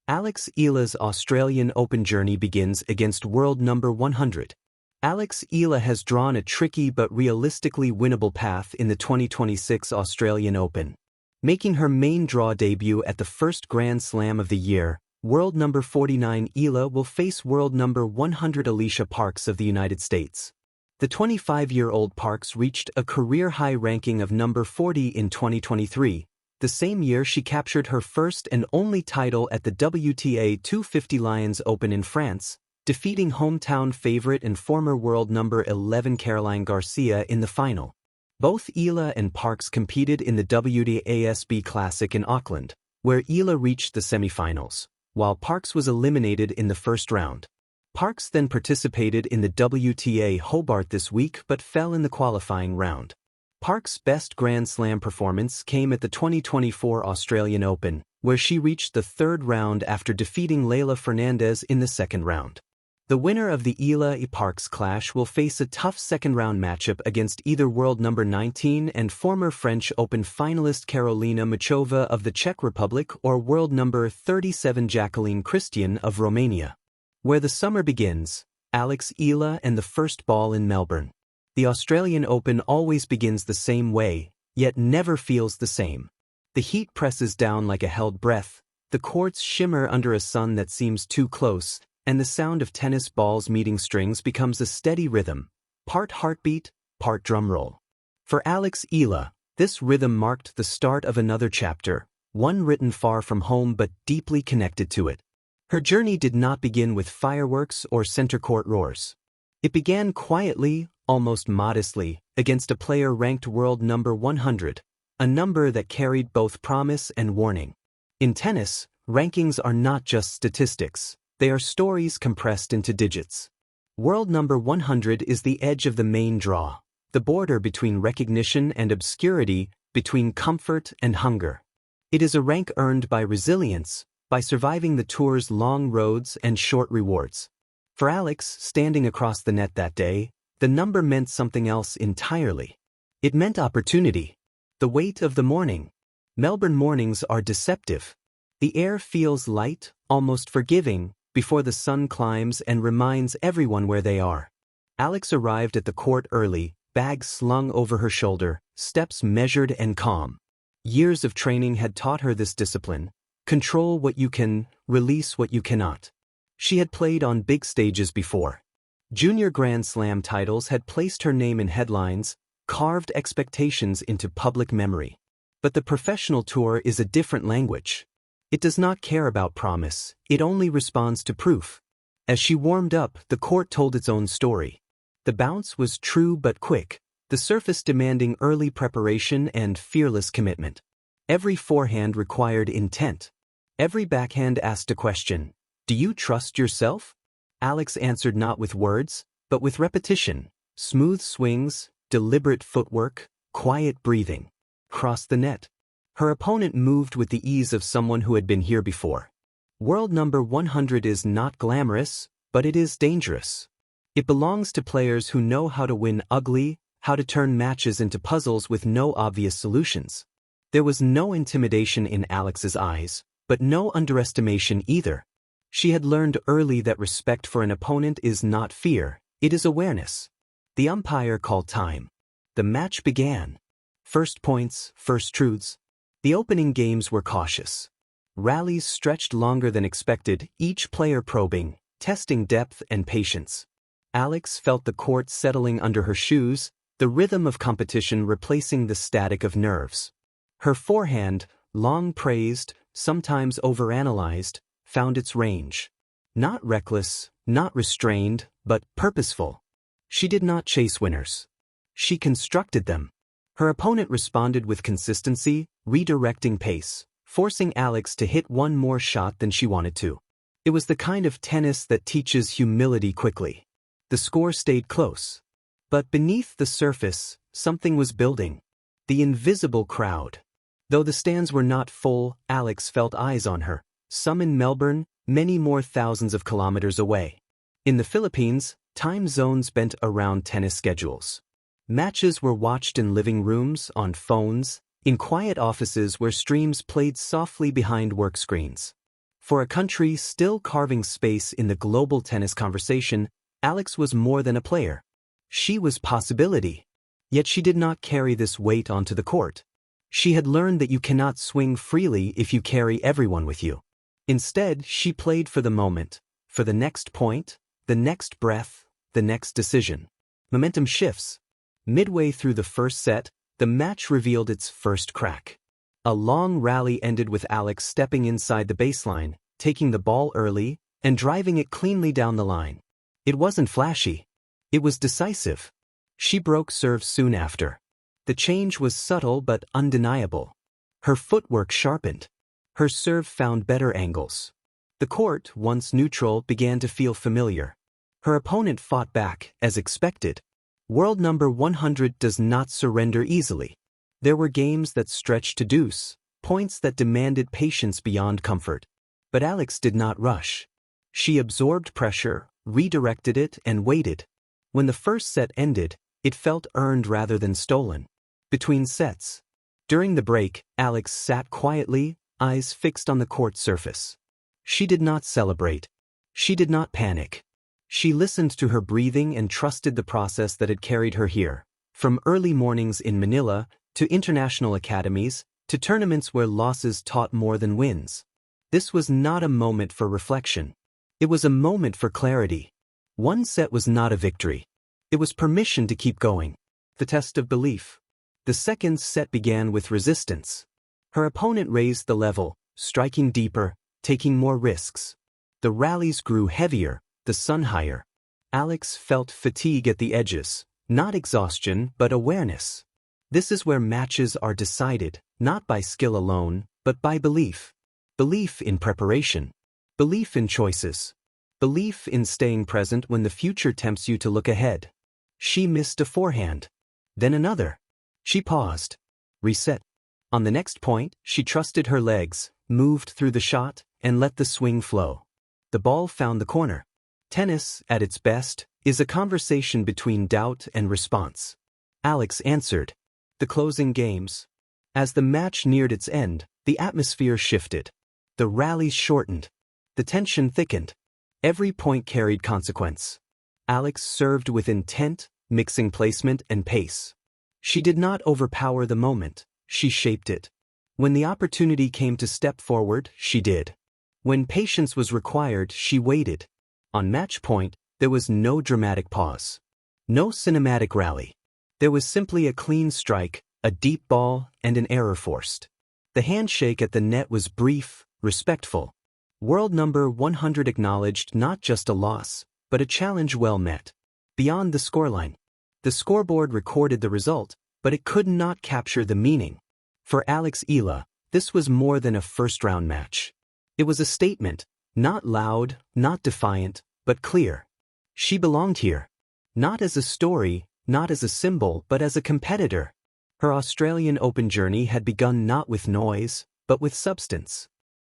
Alex Eala's Australian Open journey begins against world number 100. Alex Eala has drawn a tricky but realistically winnable path in the 2026 Australian Open. Making her main draw debut at the first Grand Slam of the year, world number 49 Eala will face world number 100 Alicia Parks of the United States. The 25-year-old Parks reached a career-high ranking of number 40 in 2023, the same year she captured her first and only title at the WTA 250 Lions Open in France, defeating hometown favorite and former world number 11 Caroline Garcia in the final. Both Eala and Parks competed in the WTA Classic in Auckland, where Eala reached the semifinals, while Parks was eliminated in the first round. Parks then participated in the WTA Hobart this week but fell in the qualifying round. Parks' best Grand Slam performance came at the 2024 Australian Open, where she reached the third round after defeating Leylah Fernandez in the second round. The winner of the Eala-Parks clash will face a tough second-round matchup against either world number 19 and former French Open finalist Karolina Muchova of the Czech Republic or world number 37 Jacqueline Christian of Romania. Where the summer begins, Alex Eala and the first ball in Melbourne. The Australian Open always begins the same way, yet never feels the same. The heat presses down like a held breath, the courts shimmer under a sun that seems too close, and the sound of tennis balls meeting strings becomes a steady rhythm, part heartbeat, part drumroll. For Alex Eala, this rhythm marked the start of another chapter, one written far from home but deeply connected to it. Her journey did not begin with fireworks or center court roars. It began quietly, almost modestly, against a player ranked world number 100, a number that carried both promise and warning. In tennis, rankings are not just statistics, they are stories compressed into digits. World number 100 is the edge of the main draw, the border between recognition and obscurity, between comfort and hunger. It is a rank earned by resilience, by surviving the tour's long roads and short rewards. For Alex, standing across the net that day, the number meant something else entirely. It meant opportunity. The weight of the morning. Melbourne mornings are deceptive. The air feels light, almost forgiving, before the sun climbs and reminds everyone where they are. Alex arrived at the court early, bag slung over her shoulder, steps measured and calm. Years of training had taught her this discipline. Control what you can, release what you cannot. She had played on big stages before. Junior Grand Slam titles had placed her name in headlines, carved expectations into public memory. But the professional tour is a different language. It does not care about promise, it only responds to proof. As she warmed up, the court told its own story. The bounce was true but quick, the surface demanding early preparation and fearless commitment. Every forehand required intent. Every backhand asked a question. Do you trust yourself? Alex answered not with words, but with repetition. Smooth swings, deliberate footwork, quiet breathing. Cross the net. Her opponent moved with the ease of someone who had been here before. World number 100 is not glamorous, but it is dangerous. It belongs to players who know how to win ugly, how to turn matches into puzzles with no obvious solutions. There was no intimidation in Alex's eyes, but no underestimation either. She had learned early that respect for an opponent is not fear, it is awareness. The umpire called time. The match began. First points, first truths. The opening games were cautious. Rallies stretched longer than expected, each player probing, testing depth and patience. Alex felt the court settling under her shoes, the rhythm of competition replacing the static of nerves. Her forehand, long praised, sometimes overanalyzed, found its range. Not reckless, not restrained, but purposeful. She did not chase winners. She constructed them. Her opponent responded with consistency, redirecting pace, forcing Alex to hit one more shot than she wanted to. It was the kind of tennis that teaches humility quickly. The score stayed close. But beneath the surface, something was building. The invisible crowd. Though the stands were not full, Alex felt eyes on her. Some in Melbourne, many more thousands of kilometers away. In the Philippines, time zones bent around tennis schedules. Matches were watched in living rooms, on phones, in quiet offices where streams played softly behind work screens. For a country still carving space in the global tennis conversation, Alex was more than a player. She was possibility. Yet she did not carry this weight onto the court. She had learned that you cannot swing freely if you carry everyone with you. Instead, she played for the moment, for the next point, the next breath, the next decision. Momentum shifts. Midway through the first set, the match revealed its first crack. A long rally ended with Alex stepping inside the baseline, taking the ball early, and driving it cleanly down the line. It wasn't flashy. It was decisive. She broke serve soon after. The change was subtle but undeniable. Her footwork sharpened. Her serve found better angles. The court, once neutral, began to feel familiar. Her opponent fought back, as expected. World number 100 does not surrender easily. There were games that stretched to deuce, points that demanded patience beyond comfort. But Alex did not rush. She absorbed pressure, redirected it, and waited. When the first set ended, it felt earned rather than stolen. Between sets. During the break, Alex sat quietly, eyes fixed on the court surface. She did not celebrate. She did not panic. She listened to her breathing and trusted the process that had carried her here. From early mornings in Manila, to international academies, to tournaments where losses taught more than wins. This was not a moment for reflection. It was a moment for clarity. One set was not a victory. It was permission to keep going. The test of belief. The second set began with resistance. Her opponent raised the level, striking deeper, taking more risks. The rallies grew heavier, the sun higher. Alex felt fatigue at the edges, not exhaustion but awareness. This is where matches are decided, not by skill alone, but by belief. Belief in preparation. Belief in choices. Belief in staying present when the future tempts you to look ahead. She missed a forehand. Then another. She paused. Reset. On the next point, she trusted her legs, moved through the shot, and let the swing flow. The ball found the corner. Tennis, at its best, is a conversation between doubt and response. Alex answered. The closing games. As the match neared its end, the atmosphere shifted. The rallies shortened. The tension thickened. Every point carried consequence. Alex served with intent, mixing placement and pace. She did not overpower the moment, she shaped it. When the opportunity came to step forward, she did. When patience was required, she waited. On match point, there was no dramatic pause. No cinematic rally. There was simply a clean strike, a deep ball, and an error forced. The handshake at the net was brief, respectful. World number 100 acknowledged not just a loss, but a challenge well met. Beyond the scoreline. The scoreboard recorded the result, but it could not capture the meaning. For Alex Eala, this was more than a first-round match. It was a statement, not loud, not defiant, but clear. She belonged here. Not as a story, not as a symbol, but as a competitor. Her Australian Open journey had begun not with noise, but with substance.